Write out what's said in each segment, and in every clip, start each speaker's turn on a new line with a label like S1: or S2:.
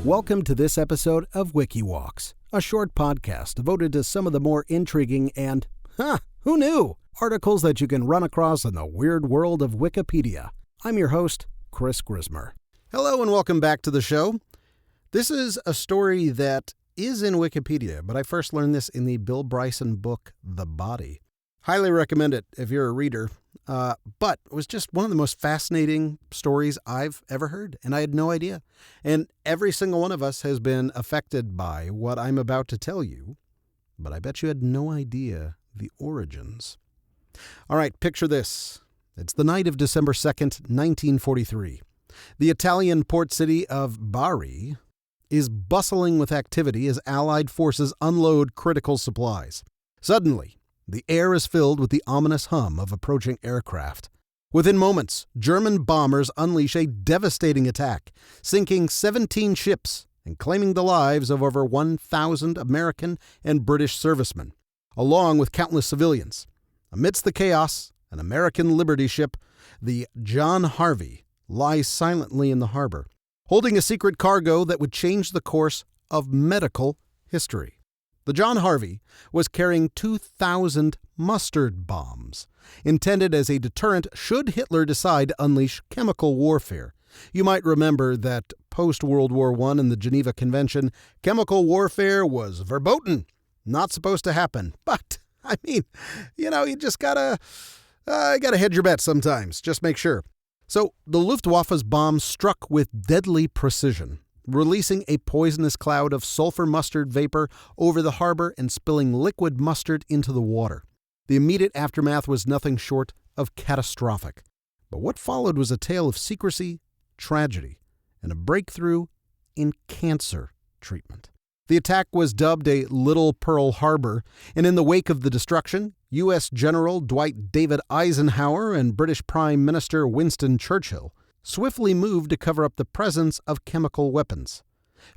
S1: Welcome to this episode of Wiki Walks, a short podcast devoted to some of the more intriguing and, who knew, articles that you can run across in the weird world of Wikipedia. I'm your host, Chris Grismer. Hello and welcome back to the show. This is a story that is in Wikipedia, but I first learned this in the Bill Bryson book, The Body. Highly recommend it if you're a reader, but it was just one of the most fascinating stories I've ever heard, and I had no idea. And every single one of us has been affected by what I'm about to tell you, but I bet you had no idea the origins. All right, picture this. It's the night of December 2nd, 1943. The Italian port city of Bari is bustling with activity as Allied forces unload critical supplies. Suddenly, the air is filled with the ominous hum of approaching aircraft. Within moments, German bombers unleash a devastating attack, sinking 17 ships and claiming the lives of over 1,000 American and British servicemen, along with countless civilians. Amidst the chaos, an American Liberty ship, the John Harvey, lies silently in the harbor, holding a secret cargo that would change the course of medical history. The John Harvey was carrying 2,000 mustard bombs, intended as a deterrent should Hitler decide to unleash chemical warfare. You might remember that post-World War I and the Geneva Convention, chemical warfare was verboten, not supposed to happen. But, I mean, you just gotta hedge your bets sometimes, just make sure. So, the Luftwaffe's bombs struck with deadly precision, releasing a poisonous cloud of sulfur mustard vapor over the harbor and spilling liquid mustard into the water. The immediate aftermath was nothing short of catastrophic. But what followed was a tale of secrecy, tragedy, and a breakthrough in cancer treatment. The attack was dubbed a Little Pearl Harbor, and in the wake of the destruction, U.S. General Dwight David Eisenhower and British Prime Minister Winston Churchill swiftly moved to cover up the presence of chemical weapons.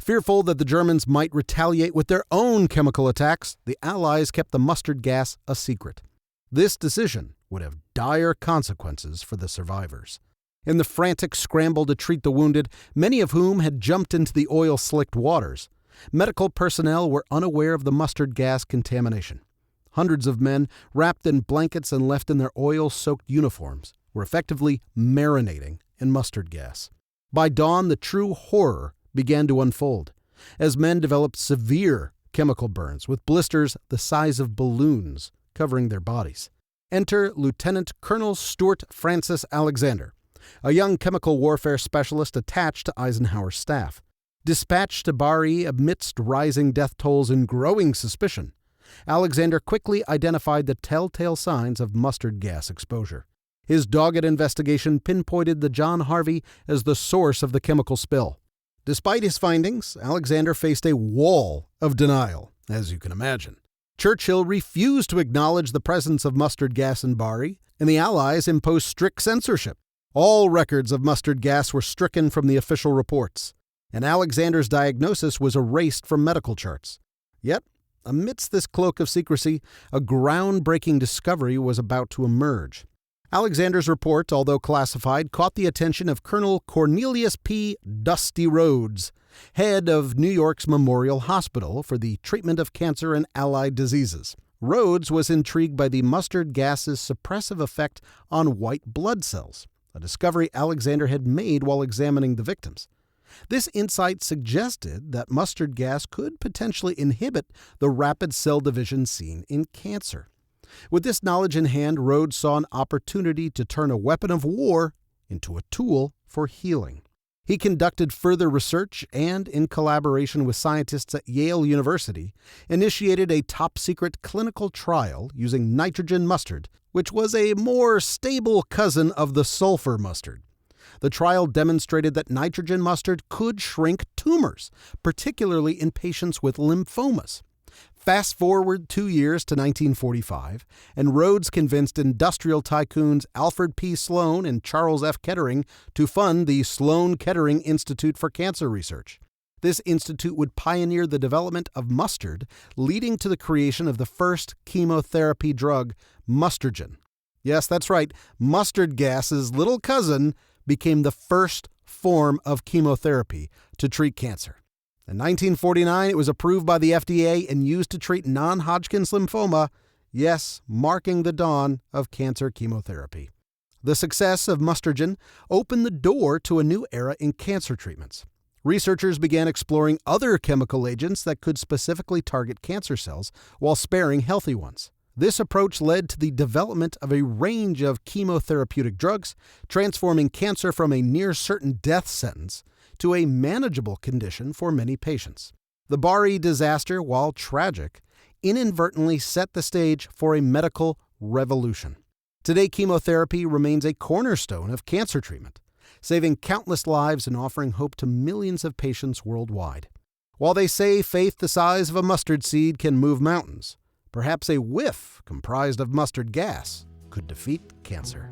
S1: Fearful that the Germans might retaliate with their own chemical attacks, the Allies kept the mustard gas a secret. This decision would have dire consequences for the survivors. In the frantic scramble to treat the wounded, many of whom had jumped into the oil-slicked waters, medical personnel were unaware of the mustard gas contamination. Hundreds of men, wrapped in blankets and left in their oil-soaked uniforms, were effectively marinating in mustard gas. By dawn, the true horror began to unfold, as men developed severe chemical burns with blisters the size of balloons covering their bodies. Enter Lieutenant Colonel Stuart Francis Alexander, a young chemical warfare specialist attached to Eisenhower's staff. Dispatched to Bari amidst rising death tolls and growing suspicion, Alexander quickly identified the telltale signs of mustard gas exposure. His dogged investigation pinpointed the John Harvey as the source of the chemical spill. Despite his findings, Alexander faced a wall of denial, as you can imagine. Churchill refused to acknowledge the presence of mustard gas in Bari, and the Allies imposed strict censorship. All records of mustard gas were stricken from the official reports, and Alexander's diagnosis was erased from medical charts. Yet, amidst this cloak of secrecy, a groundbreaking discovery was about to emerge. Alexander's report, although classified, caught the attention of Colonel Cornelius P. Dusty Rhodes, head of New York's Memorial Hospital for the treatment of cancer and allied diseases. Rhodes was intrigued by the mustard gas's suppressive effect on white blood cells, a discovery Alexander had made while examining the victims. This insight suggested that mustard gas could potentially inhibit the rapid cell division seen in cancer. With this knowledge in hand, Rhodes saw an opportunity to turn a weapon of war into a tool for healing. He conducted further research and, in collaboration with scientists at Yale University, initiated a top-secret clinical trial using nitrogen mustard, which was a more stable cousin of the sulfur mustard. The trial demonstrated that nitrogen mustard could shrink tumors, particularly in patients with lymphomas. Fast forward 2 years to 1945, and Rhodes convinced industrial tycoons Alfred P. Sloan and Charles F. Kettering to fund the Sloan-Kettering Institute for Cancer Research. This institute would pioneer the development of mustard, leading to the creation of the first chemotherapy drug, mustargen. Yes, that's right, mustard gas's little cousin became the first form of chemotherapy to treat cancer. In 1949, it was approved by the FDA and used to treat non-Hodgkin's lymphoma, yes, marking the dawn of cancer chemotherapy. The success of Mustargen opened the door to a new era in cancer treatments. Researchers began exploring other chemical agents that could specifically target cancer cells while sparing healthy ones. This approach led to the development of a range of chemotherapeutic drugs, transforming cancer from a near-certain death sentence to a manageable condition for many patients. The Bari disaster, while tragic, inadvertently set the stage for a medical revolution. Today, chemotherapy remains a cornerstone of cancer treatment, saving countless lives and offering hope to millions of patients worldwide. While they say faith the size of a mustard seed can move mountains, perhaps a whiff comprised of mustard gas could defeat cancer.